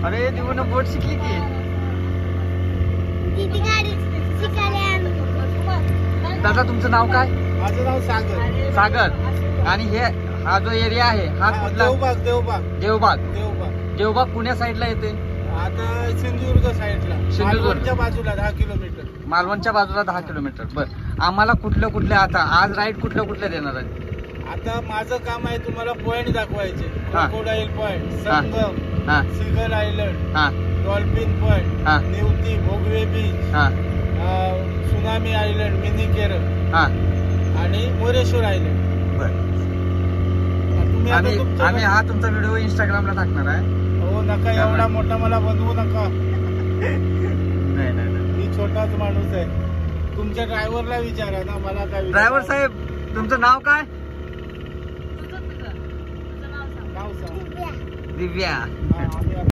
अरे दिवून बोट शिकली की दादा तुमचं नाव काय? माझं नाव सागर. सागर. आणि हे हा जो एरिया आहे हा कुठला? देवबाग. देवबाग. देवबाग. देवबाग. देवबाग पुण्या साईडला येते. आता सिंधुदुर्ग साईडला. सिंधुदुर्गच्या बाजूला 10 किलोमीटर. मालवणच्या बाजूला 10 किलोमीटर. बर आम्हाला कुठले आता आज राईड कुठले देणार आहे? आता माझं काम आहे तुम्हाला पॉइंट दाखवायचे. Crocodile point, Sangam, seagull island, dolphin point, Nevati, Bhogave beach, tsunami island, mini Kerala आणि मोरेश्वर आयलंड. आम्ही हा तुमचा व्हिडिओ इंस्टाग्रामला टाकणार आहे. हो नका एवढा मोठा मला बनवू नका. नाही मी छोटाच माणूस आहे. तुमच्या ड्रायव्हरला विचारा ना मला काय. ड्रायव्हर साहेब तुमचं नाव काय? नाव सांग. दिव्या.